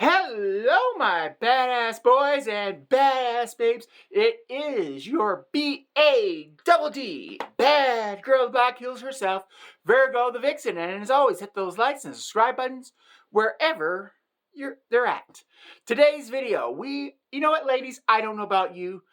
Hello, my badass boys and badass babes. It is your B-A-double-D, bad girl with black heels herself, Virgo the Vixen. And as always, hit those likes and subscribe buttons wherever they're at. Today's video, you know what, ladies? I don't know about you.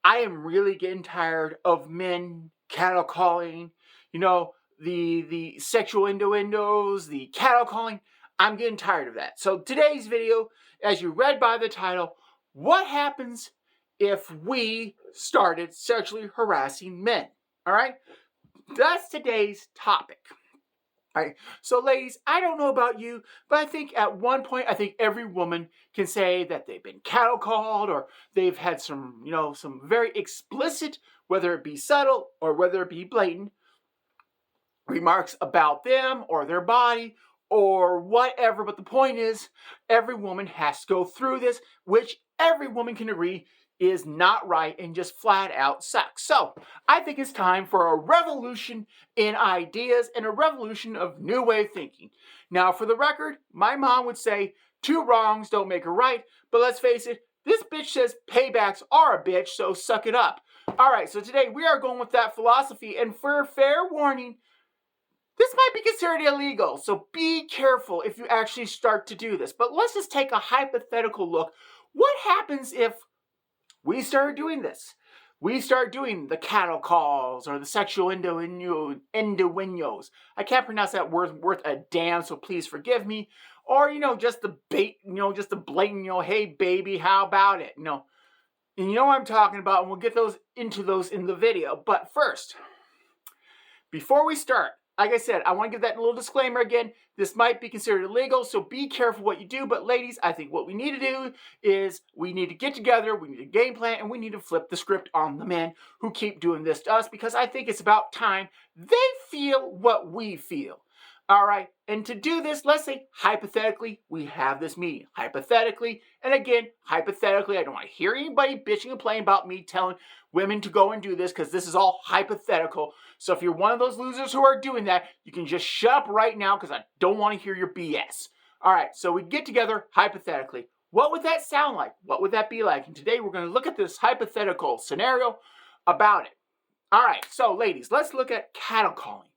I am really getting tired of men cattle calling, the sexual innuendos, the cattle calling. I'm getting tired of that. So today's video, as you read by the title, what happens if we started sexually harassing men? All right? That's today's topic. All right. So ladies, I don't know about you, but I think at one point, I think every woman can say that they've been cattle called or they've had some very explicit, whether it be subtle or whether it be blatant, remarks about them or their body or whatever. But the point is, every woman has to go through this, which every woman can agree is not right and just flat out sucks. So I think it's time for a revolution in ideas and a revolution of new way of thinking. Now, for the record, my mom would say, 2 wrongs don't make a right, but let's face it, this bitch says paybacks are a bitch, so suck it up. All right, so today we are going with that philosophy, and for fair warning, this might be considered illegal, so be careful if you actually start to do this. But let's just take a hypothetical look. What happens if we start doing this? We start doing the cattle calls or the sexual innuendos. I can't pronounce that word worth a damn, so please forgive me. Or, just the bait, just the blatant, hey, baby, how about it? And you know what I'm talking about, and we'll get into those in the video. But first, before we start, like I said, I want to give that little disclaimer again. This might be considered illegal, so be careful what you do. But ladies, I think what we need to do is we need to get together, we need a game plan, and we need to flip the script on the men who keep doing this to us, because I think it's about time they feel what we feel. All right, and to do this, let's say, hypothetically, we have this meeting. Hypothetically, and again, hypothetically, I don't want to hear anybody bitching and complaining about me telling women to go and do this, because this is all hypothetical. So if you're one of those losers who are doing that, you can just shut up right now, because I don't want to hear your BS. All right, so we get together hypothetically. What would that sound like? What would that be like? And today we're going to look at this hypothetical scenario about it. All right, so ladies, let's look at cattle calling.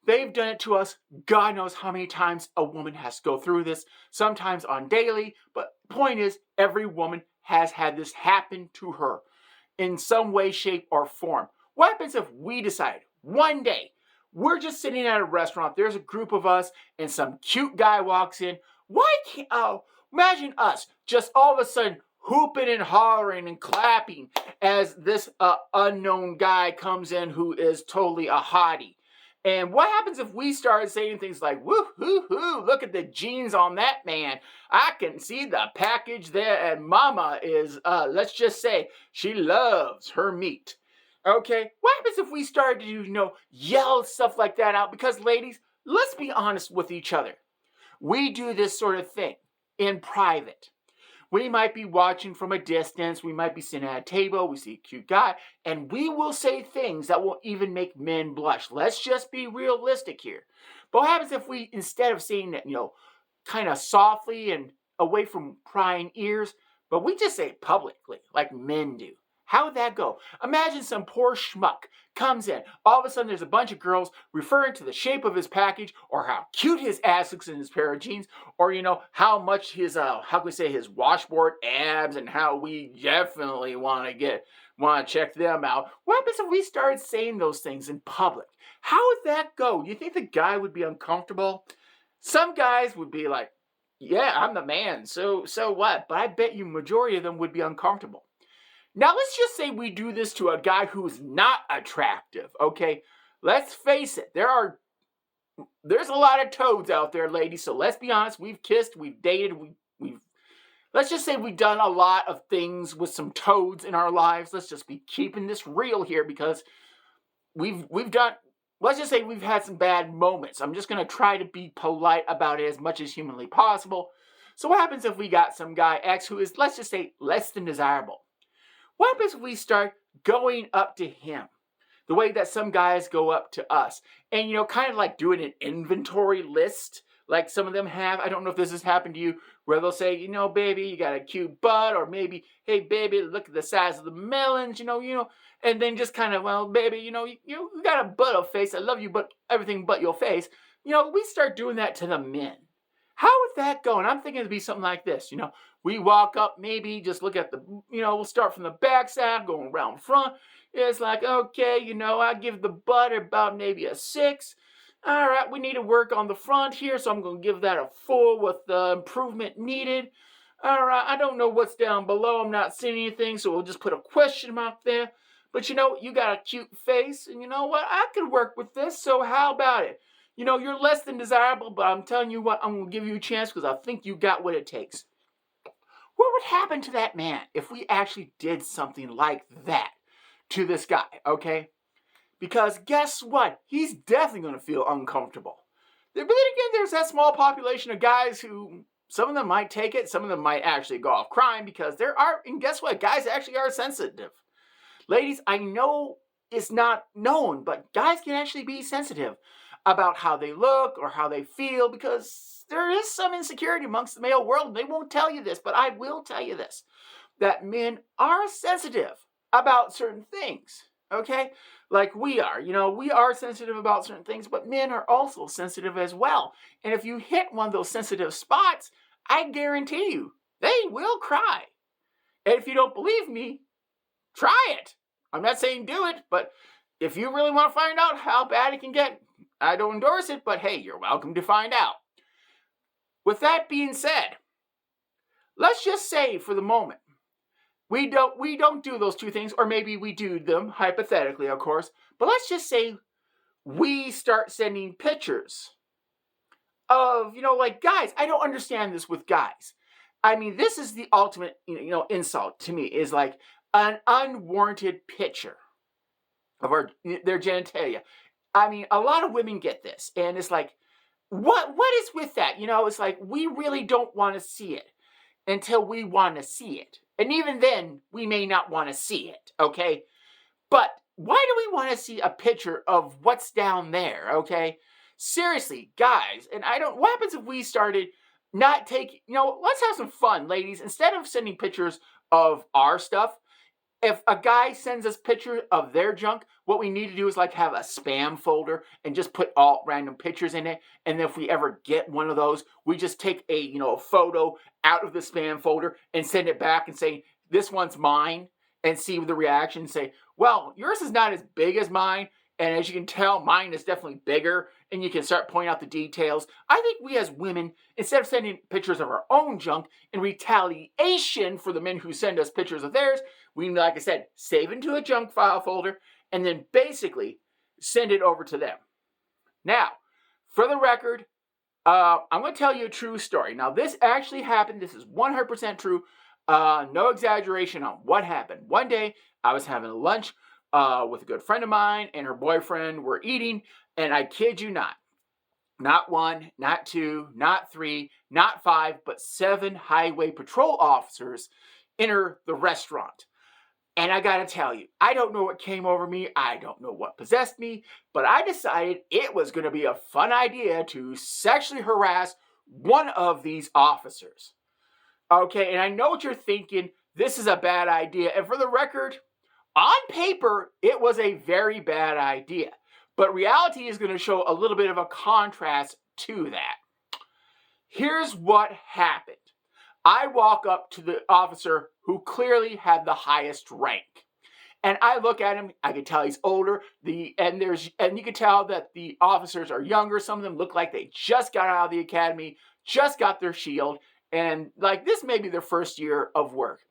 They've done it to us. God knows how many times a woman has to go through this, sometimes on daily. But the point is, every woman has had this happen to her in some way, shape, or form. What happens if we decide one day we're just sitting at a restaurant, there's a group of us, and some cute guy walks in? Imagine us just all of a sudden hooping and hollering and clapping as this unknown guy comes in who is totally a hottie. And what happens if we started saying things like, woo-hoo-hoo, look at the jeans on that man. I can see the package there, and mama is, let's just say, she loves her meat. Okay? What happens if we started to, yell stuff like that out? Because, ladies, let's be honest with each other. We do this sort of thing in private. We might be watching from a distance. We might be sitting at a table. We see a cute guy. And we will say things that will even make men blush. Let's just be realistic here. But what happens if we, instead of saying that, kind of softly and away from prying ears, but we just say it publicly, like men do? How would that go? Imagine some poor schmuck comes in. All of a sudden, there's a bunch of girls referring to the shape of his package, or how cute his ass looks in his pair of jeans, or, how much his, his washboard abs, and how we definitely want to check them out. What happens if we started saying those things in public? How would that go? You think the guy would be uncomfortable? Some guys would be like, yeah, I'm the man, so what? But I bet you majority of them would be uncomfortable. Now, let's just say we do this to a guy who's not attractive, okay? Let's face it, there's a lot of toads out there, ladies, so let's be honest. We've kissed, we've dated, let's just say we've done a lot of things with some toads in our lives. Let's just be keeping this real here, because let's just say we've had some bad moments. I'm just going to try to be polite about it as much as humanly possible. So what happens if we got some guy X who is, let's just say, less than desirable? What happens if we start going up to him the way that some guys go up to us and, kind of like doing an inventory list Like some of them have, I don't know if this has happened to you, where they'll say, baby, you got a cute butt, or maybe, hey, baby, look at the size of the melons, and then just kind of, well, baby, you got a butt of face. I love you, but everything but your face. We start doing that to the men. How would that go? And I'm thinking it'd be something like this, we walk up, maybe just look at the, we'll start from the back side, going around front. It's like, okay, I give the butt about maybe a 6. All right, we need to work on the front here, so I'm going to give that a 4 with the improvement needed. All right, I don't know what's down below. I'm not seeing anything, so we'll just put a question mark there. But you got a cute face, and you know what? I could work with this, so how about it? You're less than desirable, but I'm telling you what, I'm going to give you a chance because I think you got what it takes. What would happen to that man if we actually did something like that to this guy, okay? Because guess what? He's definitely going to feel uncomfortable. But then again, there's that small population of guys who, some of them might take it, some of them might actually go off crying because and guess what? Guys actually are sensitive. Ladies, I know it's not known, but guys can actually be sensitive about how they look or how they feel because there is some insecurity amongst the male world. They won't tell you this, but I will tell you this, that men are sensitive about certain things, okay? Like we are, we are sensitive about certain things, but men are also sensitive as well. And if you hit one of those sensitive spots, I guarantee you, they will cry. And if you don't believe me, try it. I'm not saying do it, but if you really want to find out how bad it can get, I don't endorse it, but hey, you're welcome to find out. With that being said, let's just say for the moment, we don't do those two things, or maybe we do them, hypothetically, of course, but let's just say we start sending pictures of, like guys. I don't understand this with guys. I mean, this is the ultimate, insult to me, is like an unwarranted picture of their genitalia. I mean, a lot of women get this, and it's like, what is with that? It's like, we really don't want to see it until we want to see it. And even then, we may not want to see it, okay? But why do we want to see a picture of what's down there, okay? Seriously, guys, what happens if we started not taking, let's have some fun, ladies. Instead of sending pictures of our stuff, if a guy sends us pictures of their junk, what we need to do is like have a spam folder and just put all random pictures in it. And if we ever get one of those, we just take a photo out of the spam folder and send it back and say, this one's mine, and see the reaction. Say, well, yours is not as big as mine. And as you can tell, mine is definitely bigger. And you can start pointing out the details. I think we as women, instead of sending pictures of our own junk in retaliation for the men who send us pictures of theirs, we, like I said, save into a junk file folder and then basically send it over to them. Now, for the record, I'm going to tell you a true story. Now, this actually happened. This is 100% true. No exaggeration on what happened. One day, I was having lunch with a good friend of mine and her boyfriend were eating, and I kid you not 1, not 2, not 3, not 5, but 7 highway patrol officers enter the restaurant. And I gotta tell you, I don't know what came over me, I don't know what possessed me, but I decided it was gonna be a fun idea to sexually harass one of these officers. Okay, and I know what you're thinking, this is a bad idea, and for the record, on paper, it was a very bad idea. But reality is going to show a little bit of a contrast to that. Here's what happened. I walk up to the officer who clearly had the highest rank. And I look at him, I can tell he's older, and you can tell that the officers are younger. Some of them look like they just got out of the academy, just got their shield, and like this may be their first year of work.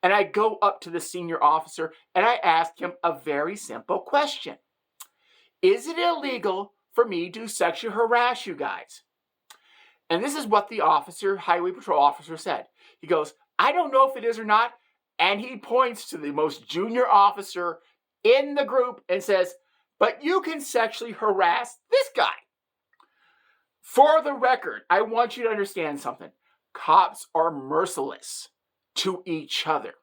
And I go up to the senior officer and I ask him a very simple question. Is it illegal for me to sexually harass you guys? And this is what the highway patrol officer said. He goes, I don't know if it is or not. And he points to the most junior officer in the group and says, but you can sexually harass this guy. For the record, I want you to understand something. Cops are merciless to each other.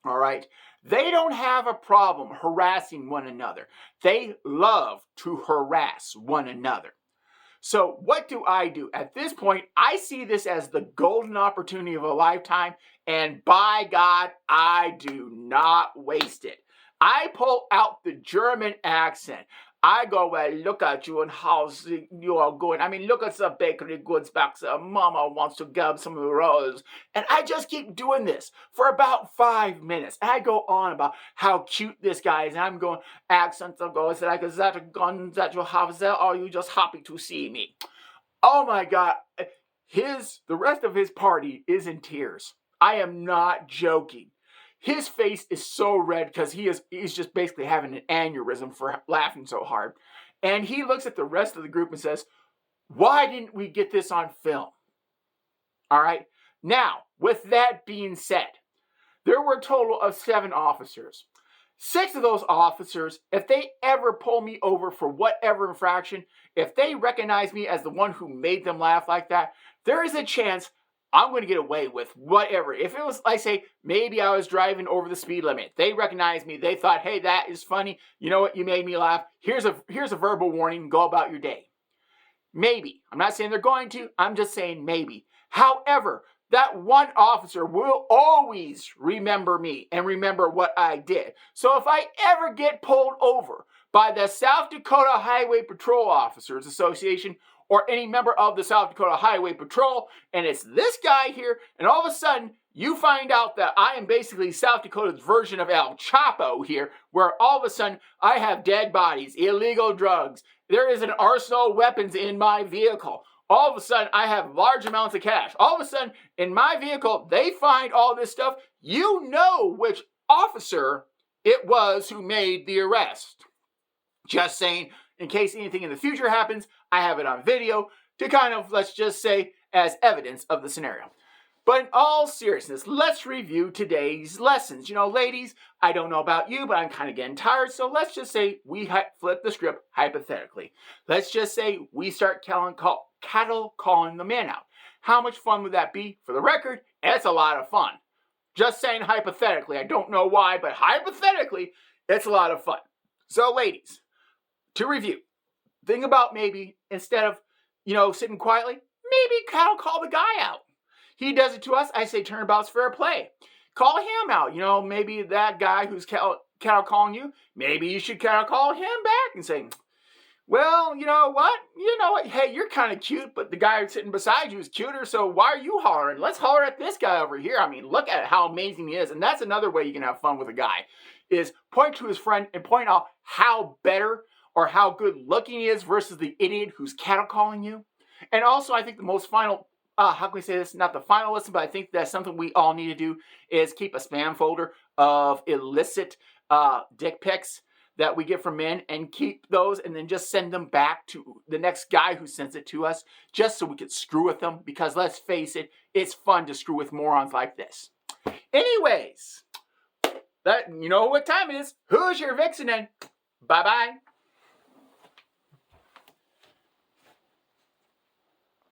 All right? They don't have a problem harassing one another. They love to harass one another. So what do? At this point, I see this as the golden opportunity of a lifetime, and by God, I do not waste it. I pull out the German accent. I go, well, look at you and how's you are going. I mean, look at the bakery goods back there. Mama wants to grab some rolls. And I just keep doing this for about 5 minutes. And I go on about how cute this guy is. And I'm going, accents are going, like, is that a gun that you have there? Or are you just happy to see me? Oh my God. The rest of his party is in tears. I am not joking. His face is so red because he's just basically having an aneurysm for laughing so hard. And he looks at the rest of the group and says, why didn't we get this on film? All right. Now, with that being said, there were a total of 7 officers. 6 of those officers, if they ever pull me over for whatever infraction, if they recognize me as the one who made them laugh like that, there is a chance I'm going to get away with whatever. If it was, like, say, maybe I was driving over the speed limit. They recognized me. They thought, hey, that is funny. You know what? You made me laugh. Here's a verbal warning. Go about your day. Maybe. I'm not saying they're going to. I'm just saying maybe. However, that one officer will always remember me and remember what I did. So if I ever get pulled over by the South Dakota Highway Patrol Officers Association or any member of the South Dakota Highway Patrol, and it's this guy here, and all of a sudden you find out that I am basically South Dakota's version of El Chapo here, where all of a sudden I have dead bodies, illegal drugs, there is an arsenal of weapons in my vehicle. All of a sudden, I have large amounts of cash. All of a sudden, in my vehicle, they find all this stuff. You know which officer it was who made the arrest. Just saying, in case anything in the future happens, I have it on video to kind of, let's just say, as evidence of the scenario. But in all seriousness, let's review today's lessons. You know, ladies, I don't know about you, but I'm kind of getting tired. So let's just say we flip the script hypothetically. Let's just say we start cattle calling the man out. How much fun would that be? For the record, it's a lot of fun. Just saying hypothetically. I don't know why, but hypothetically, it's a lot of fun. So ladies, to review, think about maybe instead of, sitting quietly, maybe cattle call the guy out. He does it to us. I say turnabout's fair play. Call him out. Maybe that guy who's cattle calling you, maybe you should cattle call him back and say, well, you know what? Hey, you're kind of cute, but the guy sitting beside you is cuter, so why are you hollering? Let's holler at this guy over here. I mean, look at how amazing he is. And that's another way you can have fun with a guy, is point to his friend and point out how better or how good looking he is versus the idiot who's cattle calling you. And also, I think the most final, how can we say this? Not the final lesson, but I think that's something we all need to do is keep a spam folder of illicit dick pics that we get from men and keep those and then just send them back to the next guy who sends it to us just so we can screw with them, because let's face it, it's fun to screw with morons like this. Anyways, you know what time it is. Who's your vixen? And bye-bye.